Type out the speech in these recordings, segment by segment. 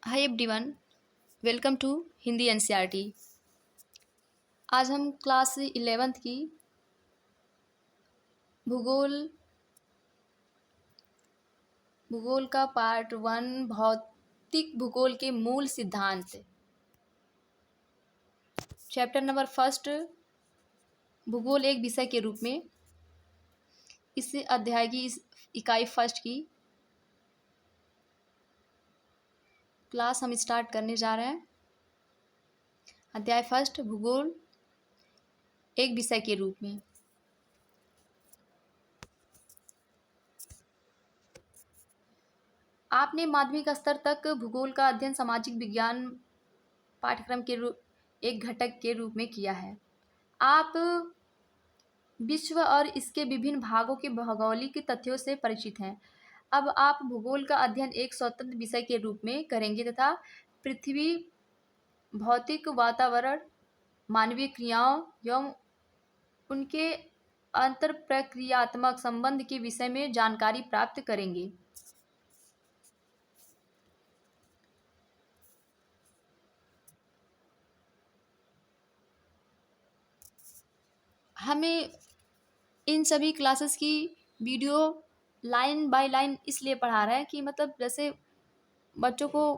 Hi everyone, welcome to Hindi NCERT. आज हम class 11th की भूगोल भूगोल का पार्ट 1 भौतिक भूगोल के मूल सिद्धांत चैप्टर नंबर फर्स्ट भूगोल एक विषय के रूप में इस अध्याय की इस इकाई फर्स्ट की क्लास हम स्टार्ट करने जा रहे हैं। अध्याय फर्स्ट भूगोल एक विषय के रूप में। आपने माध्यमिक स्तर तक भूगोल का अध्ययन सामाजिक विज्ञान पाठ्यक्रम के एक घटक के रूप में किया है। आप विश्व और इसके विभिन्न भागों के भौगोलिक तथ्यों से परिचित हैं। अब आप भूगोल का अध्ययन एक स्वतंत्र विषय के रूप में करेंगे तथा पृथ्वी, भौतिक वातावरण, मानवीय क्रियाओं एवं उनके अंतरप्रक्रियात्मक संबंध के विषय में जानकारी प्राप्त करेंगे। हमें इन सभी क्लासेस की वीडियो लाइन बाय लाइन इसलिए पढ़ा रहा है कि मतलब जैसे बच्चों को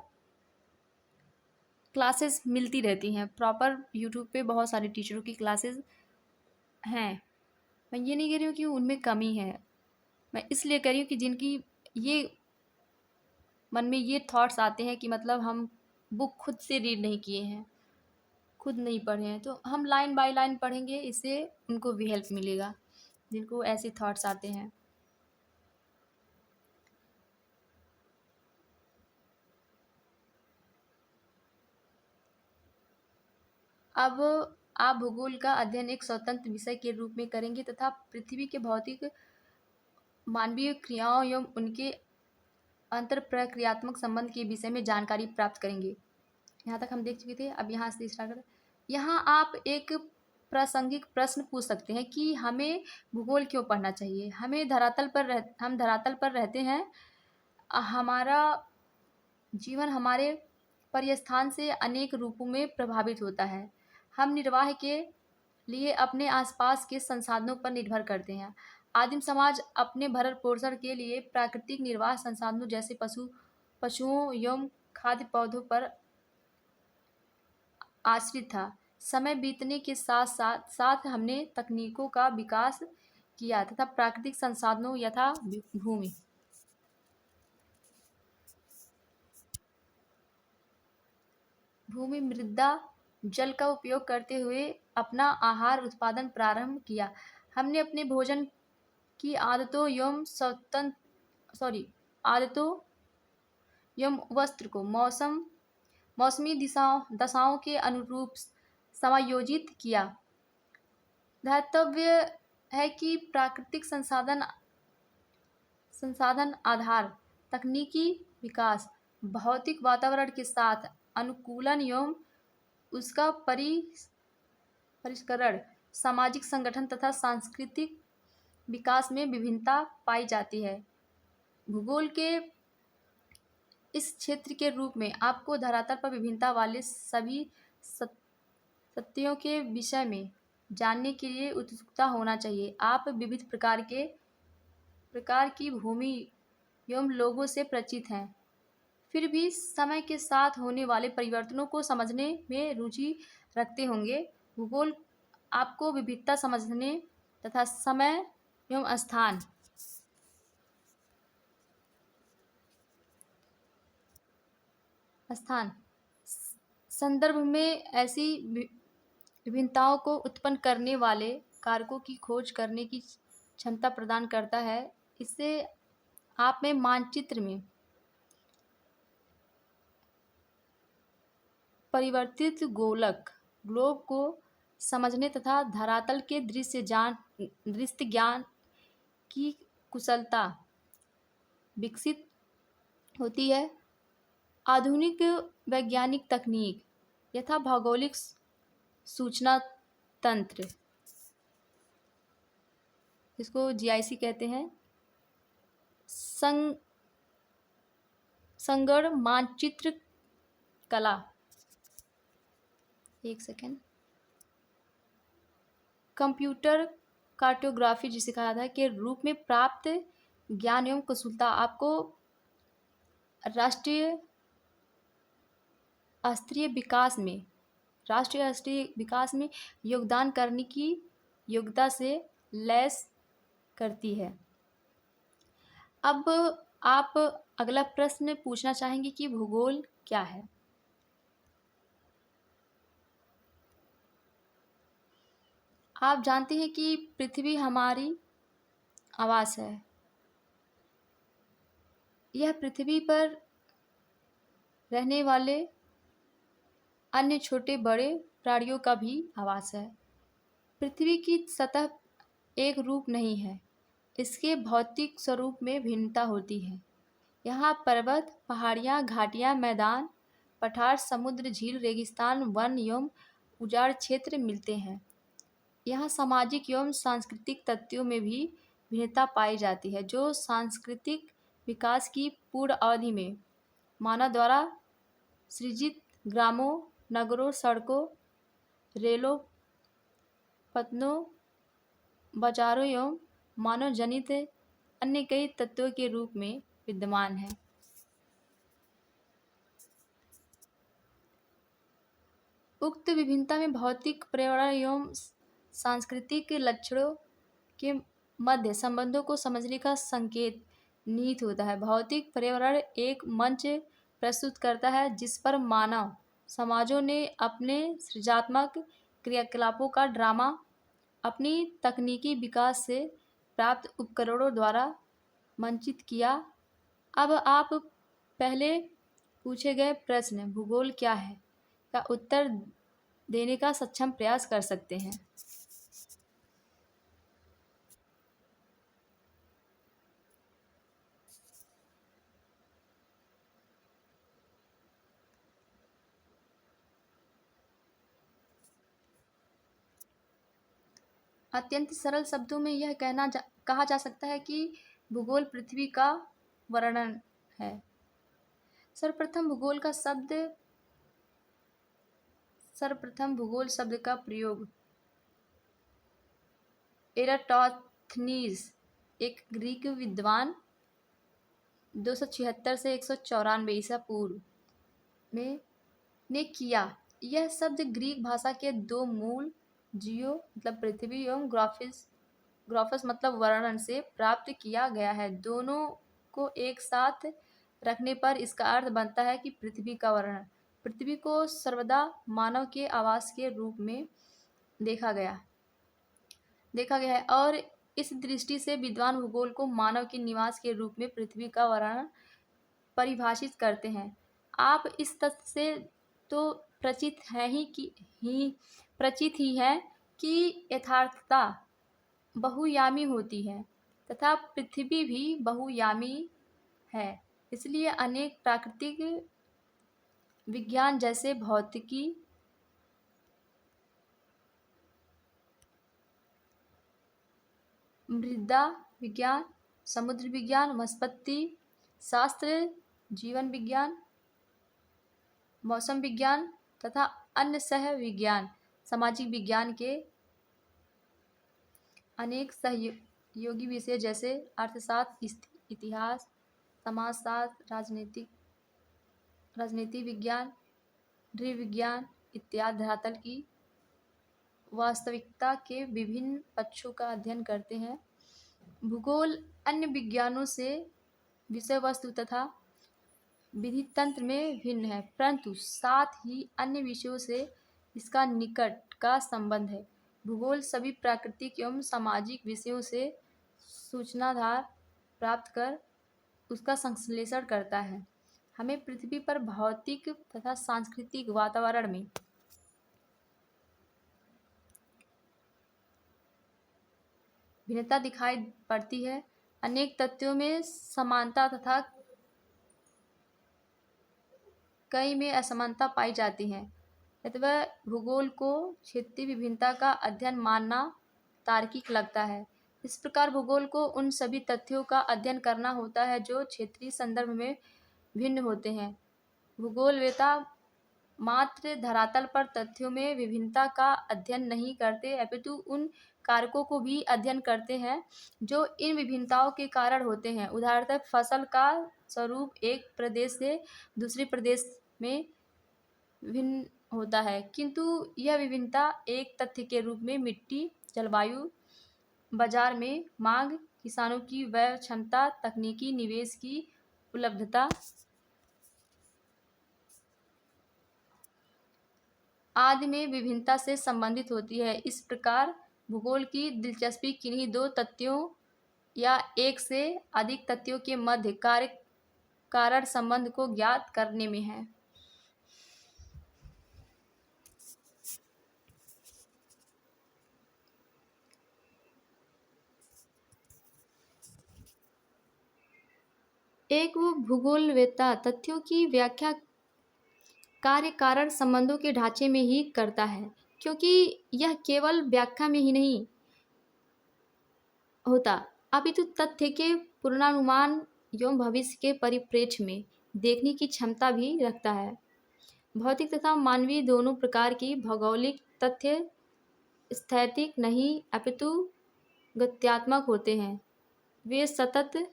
क्लासेस मिलती रहती हैं प्रॉपर। यूट्यूब पे बहुत सारे टीचरों की क्लासेस हैं। मैं ये नहीं कह रही हूँ कि उनमें कमी है, मैं इसलिए कह रही हूँ कि जिनकी ये मन में ये थॉट्स आते हैं कि मतलब हम बुक खुद से रीड नहीं किए हैं, खुद नहीं पढ़े हैं, तो हम लाइन बाय लाइन पढ़ेंगे, इससे उनको भी हेल्प मिलेगा जिनको ऐसे थॉट्स आते हैं। अब आप भूगोल का अध्ययन एक स्वतंत्र विषय के रूप में करेंगे तथा पृथ्वी के भौतिक, मानवीय क्रियाओं एवं उनके अंतरप्रक्रियात्मक संबंध के विषय में जानकारी प्राप्त करेंगे। यहाँ तक हम देख चुके थे। अब यहाँ से स्टार्ट करते। यहाँ आप एक प्रासंगिक प्रश्न पूछ सकते हैं कि हमें भूगोल क्यों पढ़ना चाहिए। हम धरातल पर रहते हैं। हमारा जीवन हमारे परिस्थान से अनेक रूपों में प्रभावित होता है। हम निर्वाह के लिए अपने आसपास के संसाधनों पर निर्भर करते हैं। आदिम समाज अपने भरण पोषण के लिए प्राकृतिक निर्वाह संसाधनों जैसे पशुओं एवं खाद्य पौधों पर आश्रित था। समय बीतने के साथ साथ हमने तकनीकों का विकास किया तथा प्राकृतिक संसाधनों यथा भूमि, मृदा, जल का उपयोग करते हुए अपना आहार उत्पादन प्रारंभ किया। हमने अपने भोजन की आदतों एवं वस्त्र को मौसमी दशाओं के अनुरूप समायोजित किया। ध्यातव्य है कि प्राकृतिक संसाधन आधार, तकनीकी विकास, भौतिक वातावरण के साथ अनुकूलन एवं उसका परिष्करण, सामाजिक संगठन तथा सांस्कृतिक विकास में विभिन्नता पाई जाती है। भूगोल के इस क्षेत्र के रूप में आपको धरातल पर विभिन्नता वाले सभी सत्यों के विषय में जानने के लिए उत्सुकता होना चाहिए। आप विविध प्रकार की भूमि एवं लोगों से परिचित हैं, फिर भी समय के साथ होने वाले परिवर्तनों को समझने में रुचि रखते होंगे। भूगोल आपको विविधता समझने तथा समय एवं स्थान संदर्भ में ऐसी विभिन्नताओं को उत्पन्न करने वाले कारकों की खोज करने की क्षमता प्रदान करता है। इससे आप में मानचित्र में परिवर्तित ग्लोब को समझने तथा धरातल के दृश्य ज्ञान की कुशलता विकसित होती है। आधुनिक वैज्ञानिक तकनीक यथा भौगोलिक सूचना तंत्र, इसको जीआईसी कहते हैं, संगण मानचित्र कला, एक सेकेंड, कंप्यूटर कार्टोग्राफी जिसे कहा जाता है के रूप में प्राप्त ज्ञान एवं कुशलता आपको राष्ट्रीय स्तरीय विकास में योगदान करने की योग्यता से लैस करती है। अब आप अगला प्रश्न पूछना चाहेंगे कि भूगोल क्या है। आप जानते हैं कि पृथ्वी हमारी आवास है। यह पृथ्वी पर रहने वाले अन्य छोटे बड़े प्राणियों का भी आवास है। पृथ्वी की सतह एक रूप नहीं है, इसके भौतिक स्वरूप में भिन्नता होती है। यहाँ पर्वत, पहाड़ियाँ, घाटियाँ, मैदान, पठार, समुद्र, झील, रेगिस्तान, वन एवं उजाड़ क्षेत्र मिलते हैं। यहाँ सामाजिक एवं सांस्कृतिक तथ्यों में भी भिन्नता पाई जाती है, जो सांस्कृतिक विकास की पूर्ण अवधि में मानव द्वारा सृजित ग्रामों, नगरों, सड़कों, रेलों, पत्तनों, बाजारों एवं मानव जनित अन्य कई तत्वों के रूप में विद्यमान है। उक्त विभिन्नता में भौतिक, पर्यावरण एवं सांस्कृतिक लक्षणों के मध्य संबंधों को समझने का संकेत निहित होता है। भौतिक पर्यावरण एक मंच प्रस्तुत करता है जिस पर मानव समाजों ने अपने सृजनात्मक क्रियाकलापों का ड्रामा अपनी तकनीकी विकास से प्राप्त उपकरणों द्वारा मंचित किया। अब आप पहले पूछे गए प्रश्न भूगोल क्या है का उत्तर देने का सक्षम प्रयास कर सकते हैं। अत्यंत सरल शब्दों में यह कहा जा सकता है कि भूगोल पृथ्वी का वर्णन है। सर्वप्रथम भूगोल शब्द का प्रयोग एराटोस्थनीज, एक ग्रीक विद्वान 276 से 194 ईसा पूर्व में ने किया। यह शब्द ग्रीक भाषा के दो मूल जियो मतलब पृथ्वी एवं ग्राफस मतलब वर्णन से प्राप्त किया गया है। दोनों को एक साथ रखने पर इसका अर्थ बनता है कि पृथ्वी का वर्णन। पृथ्वी को सर्वदा मानव के आवास के रूप में देखा गया है और इस दृष्टि से विद्वान भूगोल को मानव के निवास के रूप में पृथ्वी का वर्णन परिभाषित करते हैं। आप इस तथ्य से तो प्रचित ही है कि यथार्थता बहुयामी होती है तथा पृथ्वी भी बहुयामी है। इसलिए अनेक प्राकृतिक विज्ञान जैसे भौतिकी, मृदा विज्ञान, समुद्र विज्ञान, वनस्पति शास्त्र, जीवन विज्ञान, मौसम विज्ञान तथा अन्य सह विज्ञान, सामाजिक विज्ञान के अनेक सहयोगी विषय जैसे अर्थशास्त्र, इतिहास, समाजशास्त्र, राजनीति विज्ञान, नृविज्ञान इत्यादि धरातल की वास्तविकता के विभिन्न पक्षों का अध्ययन करते हैं। भूगोल अन्य विज्ञानों से विषय वस्तु तथा विधि तंत्र में भिन्न है, परंतु साथ ही अन्य विषयों से इसका निकट का संबंध है। भूगोल सभी प्राकृतिक एवं सामाजिक विषयों से सूचनाधार प्राप्त कर उसका संश्लेषण करता है। हमें पृथ्वी पर भौतिक तथा सांस्कृतिक वातावरण में भिन्नता दिखाई पड़ती है। अनेक तथ्यों में समानता तथा कई में असमानता पाई जाती है। अतः भूगोल को क्षेत्रीय विभिन्नता का अध्ययन मानना तार्किक लगता है। इस प्रकार भूगोल को उन सभी तथ्यों का अध्ययन करना होता है जो क्षेत्रीय संदर्भ में भिन्न होते हैं। भूगोलवेत्ता मात्र धरातल पर तथ्यों में विभिन्नता का अध्ययन नहीं करते, अपितु उन कारकों को भी अध्ययन करते हैं जो इन विभिन्नताओं के कारण होते हैं। उदाहरणतः फसल का स्वरूप एक प्रदेश से दूसरे प्रदेश में भिन्न होता है, किंतु यह विभिन्नता एक तथ्य के रूप में मिट्टी, जलवायु, बाजार में मांग, किसानों की व्यय क्षमता, तकनीकी निवेश की उपलब्धता आदि में विभिन्नता से संबंधित होती है। इस प्रकार भूगोल की दिलचस्पी किन्हीं दो तथ्यों या एक से अधिक तथ्यों के मध्य कार्य कारण संबंध को ज्ञात करने में है। एक वो भूगोलवेत्ता तथ्यों की व्याख्या कार्य कारण संबंधों के ढांचे में ही करता है, क्योंकि यह केवल व्याख्या में ही नहीं होता, अपितु तथ्य के पूर्वानुमान एवं भविष्य के परिप्रेक्ष्य में देखने की क्षमता भी रखता है। भौतिक तथा मानवीय दोनों प्रकार की भौगोलिक तथ्य स्थैतिक नहीं अपितु गत्यात्मक होते हैं। वे सतत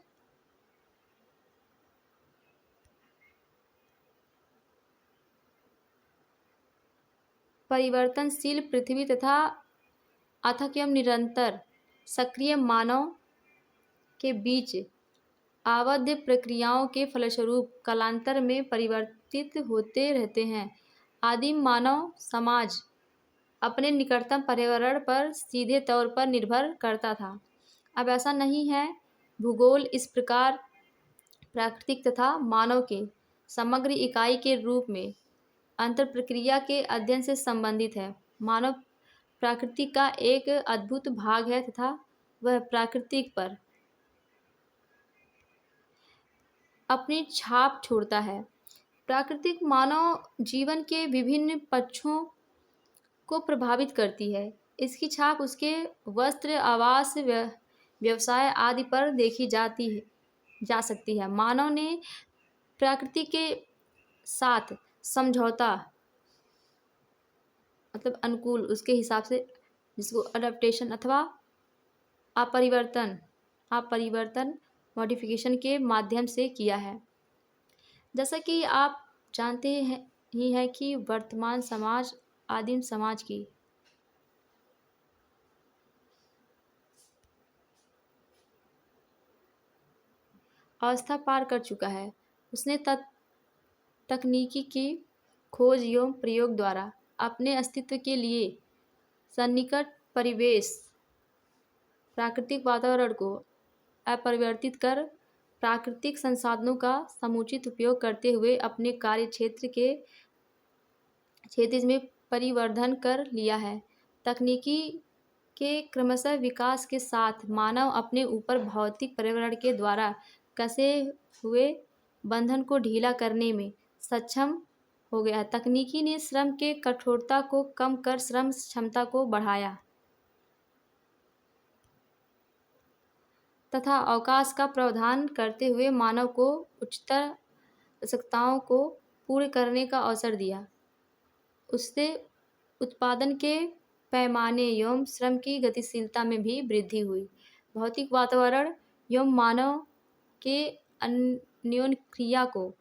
परिवर्तनशील पृथ्वी तथा अथक एवं निरंतर सक्रिय मानव के बीच आबद्ध प्रक्रियाओं के फलस्वरूप कालांतर में परिवर्तित होते रहते हैं। आदिम मानव समाज अपने निकटतम पर्यावरण पर सीधे तौर पर निर्भर करता था, अब ऐसा नहीं है। भूगोल इस प्रकार प्राकृतिक तथा मानव के समग्र इकाई के रूप में अंतर प्रक्रिया के अध्ययन से संबंधित है। मानव प्रकृति का एक अद्भुत भाग है तथा वह प्रकृति पर अपनी छाप छोड़ता है। प्राकृतिक मानव जीवन के विभिन्न पक्षों को प्रभावित करती है। इसकी छाप उसके वस्त्र, आवास, व्यवसाय आदि पर देखी जा सकती है। मानव ने प्रकृति के साथ समझौता मतलब अनुकूल उसके हिसाब से, जिसको अडेप्टेशन अथवा अपरिवर्तन मॉडिफिकेशन के माध्यम से किया है। जैसा कि आप जानते ही हैं कि वर्तमान समाज आदिम समाज की अवस्था पार कर चुका है। उसने तकनीकी की खोज एवं प्रयोग द्वारा अपने अस्तित्व के लिए सन्निकट परिवेश प्राकृतिक वातावरण को अपरिवर्तित कर प्राकृतिक संसाधनों का समुचित उपयोग करते हुए अपने कार्य क्षेत्र में परिवर्धन कर लिया है। तकनीकी के क्रमशः विकास के साथ मानव अपने ऊपर भौतिक पर्यावरण के द्वारा कसे हुए बंधन को ढीला करने में सक्षम हो गया। तकनीकी ने श्रम के कठोरता को कम कर श्रम क्षमता को बढ़ाया तथा अवकाश का प्रावधान करते हुए मानव को उच्चतर आवश्यकताओं को पूर्ण करने का अवसर दिया। उससे उत्पादन के पैमाने एवं श्रम की गतिशीलता में भी वृद्धि हुई। भौतिक वातावरण एवं मानव के अन्योन्य क्रिया को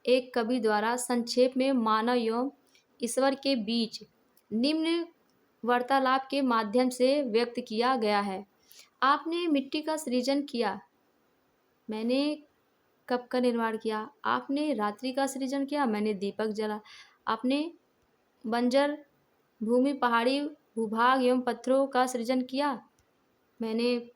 एक कवि द्वारा संक्षेप में मानव एवं ईश्वर के बीच निम्न वार्तालाप के माध्यम से व्यक्त किया गया है। आपने मिट्टी का सृजन किया, मैंने कप का निर्माण किया। आपने रात्रि का सृजन किया, मैंने दीपक जला। आपने बंजर भूमि, पहाड़ी भूभाग एवं पत्थरों का सृजन किया, मैंने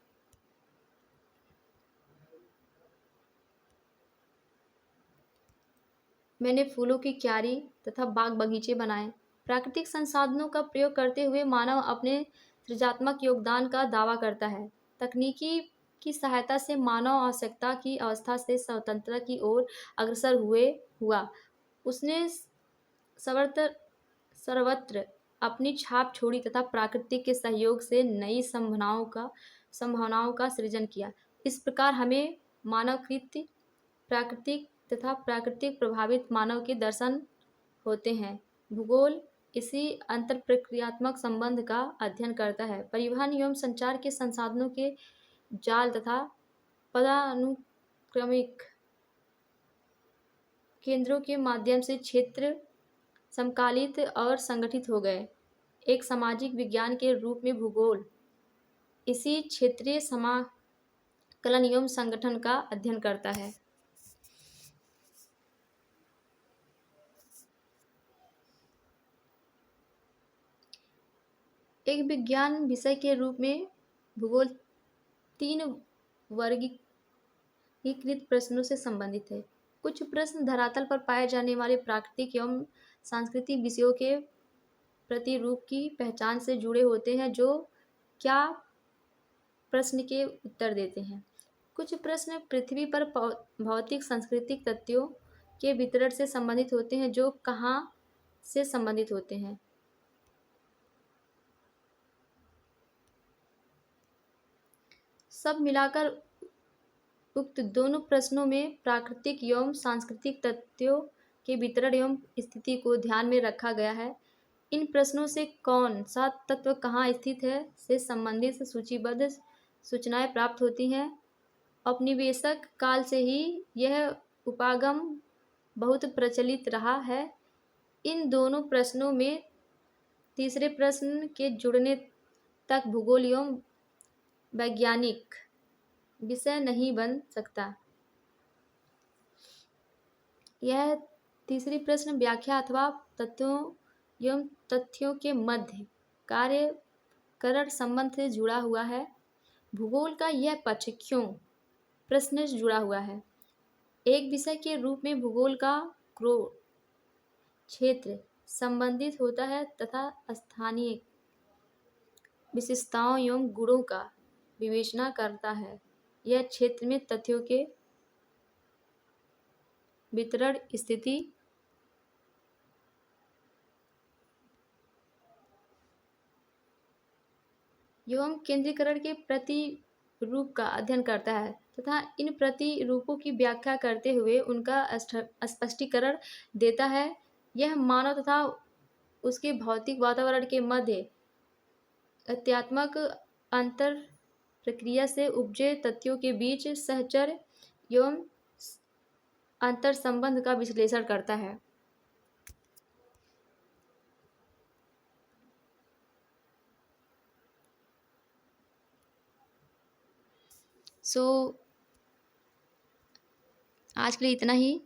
फूलों की क्यारी तथा बाग बगीचे बनाए। प्राकृतिक संसाधनों का प्रयोग करते हुए मानव अपने सृजनात्मक योगदान का दावा करता है। तकनीकी की सहायता से मानव आवश्यकता की अवस्था से स्वतंत्रता की ओर अग्रसर हुआ। उसने सर्वत्र अपनी छाप छोड़ी तथा प्रकृति के सहयोग से नई संभावनाओं का सृजन किया। इस प्रकार हमें मानवकृत प्राकृतिक तथा प्राकृतिक प्रभावित मानव के दर्शन होते हैं। भूगोल इसी अंतरप्रक्रियात्मक संबंध का अध्ययन करता है। परिवहन एवं संचार के संसाधनों के जाल तथा पदानुक्रमिक केंद्रों के माध्यम से क्षेत्र समकालित और संगठित हो गए। एक सामाजिक विज्ञान के रूप में भूगोल इसी क्षेत्रीय समाकलन एवं संगठन का अध्ययन करता है। एक विज्ञान विषय के रूप में भूगोल 3 वर्गीकृत प्रश्नों से संबंधित है। कुछ प्रश्न धरातल पर पाए जाने वाले प्राकृतिक एवं सांस्कृतिक विषयों के प्रतिरूप की पहचान से जुड़े होते हैं, जो क्या प्रश्न के उत्तर देते हैं। कुछ प्रश्न पृथ्वी पर भौतिक सांस्कृतिक तथ्यों के वितरण से संबंधित होते हैं, जो कहाँ से संबंधित होते हैं। सब मिलाकर उक्त दोनों प्रश्नों में प्राकृतिक एवं सांस्कृतिक तथ्यों के वितरण एवं स्थिति को ध्यान में रखा गया है। इन प्रश्नों से कौन सा तत्व कहाँ स्थित है से संबंधित सूचीबद्ध सूचनाएं प्राप्त होती हैं। औपनिवेशिक काल से ही यह उपागम बहुत प्रचलित रहा है। इन दोनों प्रश्नों में तीसरे प्रश्न के जुड़ने तक भूगोल एवं वैज्ञानिक विषय नहीं बन सकता। यह तीसरी प्रश्न व्याख्या अथवा तत्वों एवं तथ्यों के मध्य कार्यकरण संबंध से जुड़ा हुआ है। भूगोल का यह पक्ष क्यों प्रश्न से जुड़ा हुआ है। एक विषय के रूप में भूगोल का क्षेत्र संबंधित होता है तथा स्थानीय विशेषताओं एवं गुणों का विवेचना करता है। यह क्षेत्र में तथ्यों के वितरण, स्थिति एवं केंद्रीकरण के प्रतिरूप का अध्ययन करता है तथा इन प्रतिरूपों की व्याख्या करते हुए उनका स्पष्टीकरण देता है। यह मानव तथा उसके भौतिक वातावरण के मध्य तथ्यात्मक अंतर प्रक्रिया से उपजे तथ्यों के बीच सहचर एवं अंतर संबंध का विश्लेषण करता है। आज के लिए इतना ही।